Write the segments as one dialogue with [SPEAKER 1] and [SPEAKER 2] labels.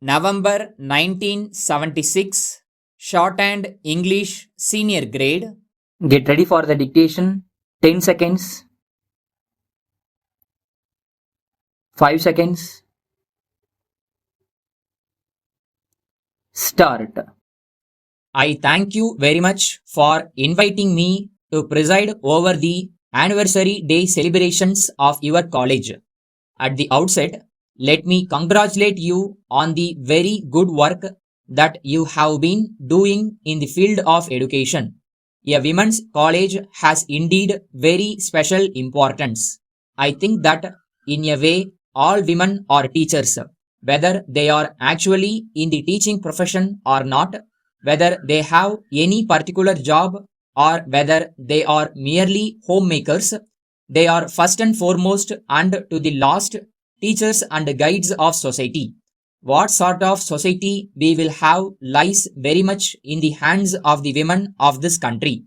[SPEAKER 1] November 1976, Shorthand English Senior Grade.
[SPEAKER 2] Get ready for the dictation. 10 seconds. 5 seconds. Start.
[SPEAKER 1] I thank you very much for inviting me to preside over the anniversary day celebrations of your college. At the outset, let me congratulate you on the very good work that you have been doing in the field of education. A women's college has indeed very special importance. I think that in a way all women are teachers, whether they are actually in the teaching profession or not, whether they have any particular job or whether they are merely homemakers. They are first and foremost and to the last teachers and guides of society. What sort of society we will have lies very much in the hands of the women of this country.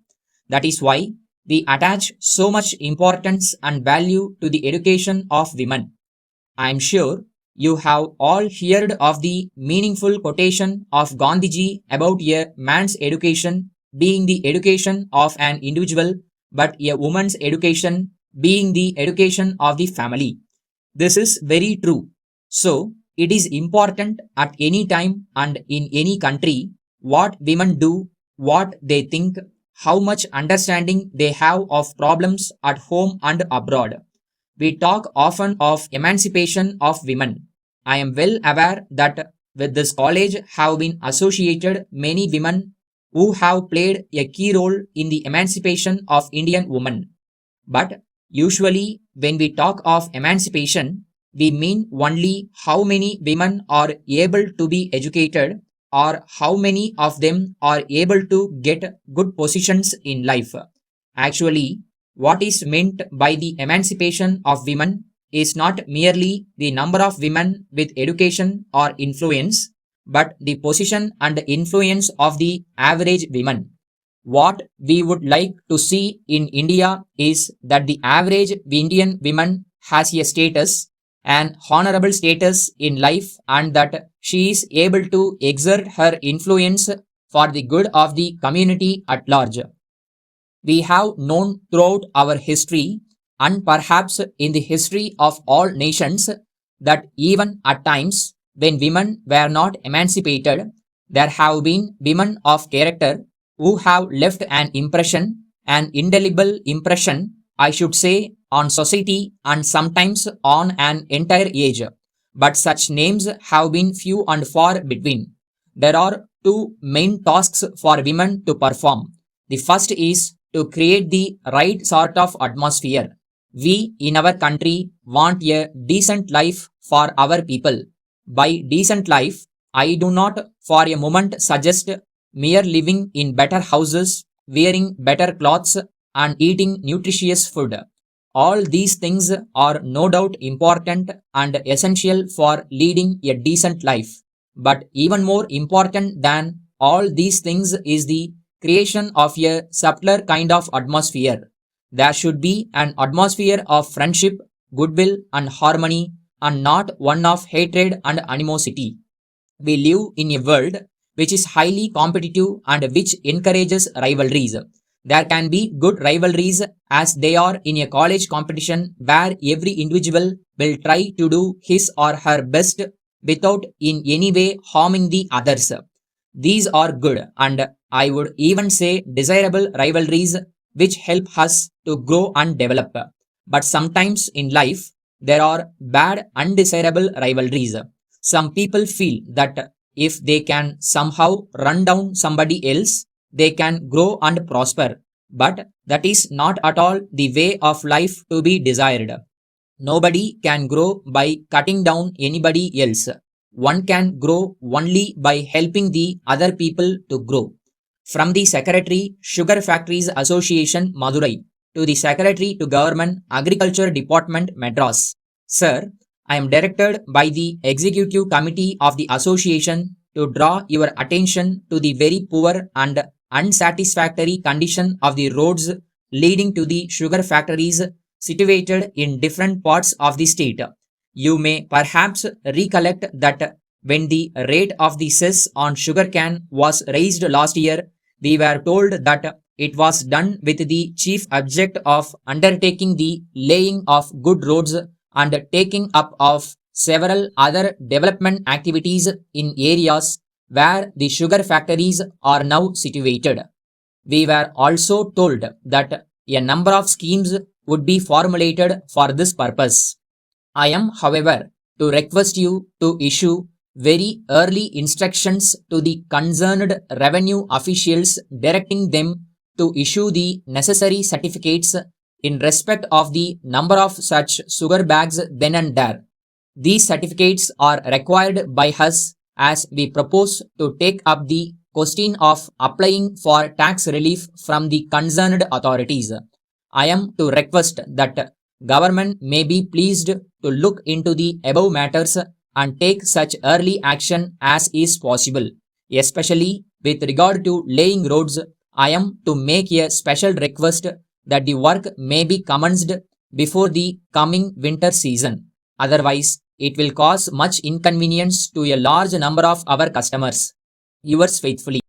[SPEAKER 1] That is why we attach so much importance and value to the education of women. I am sure you have all heard of the meaningful quotation of Gandhiji about a man's education being the education of an individual, but a woman's education being the education of the family. This is very true. So, it is important at any time and in any country what women do, what they think, how much understanding they have of problems at home and abroad. We talk often of emancipation of women. I am well aware that with this college have been associated many women who have played a key role in the emancipation of Indian women. But usually when we talk of emancipation, we mean only how many women are able to be educated or how many of them are able to get good positions in life. Actually, what is meant by the emancipation of women is not merely the number of women with education or influence, but the position and influence of the average women. What we would like to see in India is that the average Indian woman has a status, an honorable status in life, and that she is able to exert her influence for the good of the community at large. We have known throughout our history and perhaps in the history of all nations that even at times when women were not emancipated, there have been women of character who have left an impression, an indelible impression, I should say, on society and sometimes on an entire age. But such names have been few and far between. There are two main tasks for women to perform. The first is to create the right sort of atmosphere. We in our country want a decent life for our people. By decent life, I do not for a moment suggest mere living in better houses, wearing better clothes, and eating nutritious food. All these things are no doubt important and essential for leading a decent life. But even more important than all these things is the creation of a subtler kind of atmosphere. There should be an atmosphere of friendship, goodwill, and harmony, and not one of hatred and animosity. We live in a world which is highly competitive and which encourages rivalries. There can be good rivalries as they are in a college competition where every individual will try to do his or her best without in any way harming the others. These are good and I would even say desirable rivalries which help us to grow and develop. But sometimes in life, there are bad undesirable rivalries. Some people feel that if they can somehow run down somebody else, they can grow and prosper. But that is not at all the way of life to be desired. Nobody can grow by cutting down anybody else. One can grow only by helping the other people to grow. From the Secretary, Sugar Factories Association, Madurai, to the Secretary to Government, Agriculture Department, Madras. Sir, I am directed by the Executive Committee of the Association to draw your attention to the very poor and unsatisfactory condition of the roads leading to the sugar factories situated in different parts of the state. You may perhaps recollect that when the rate of the cess on sugarcane was raised last year, we were told that it was done with the chief object of undertaking the laying of good roads and taking up of several other development activities in areas where the sugar factories are now situated. We were also told that a number of schemes would be formulated for this purpose. I am, however, to request you to issue very early instructions to the concerned revenue officials directing them to issue the necessary certificates in respect of the number of such sugar bags then and there. These certificates are required by us as we propose to take up the question of applying for tax relief from the concerned authorities. I am to request that government may be pleased to look into the above matters and take such early action as is possible. Especially with regard to laying roads, I am to make a special request that the work may be commenced before the coming winter season. Otherwise, it will cause much inconvenience to a large number of our customers. Yours faithfully.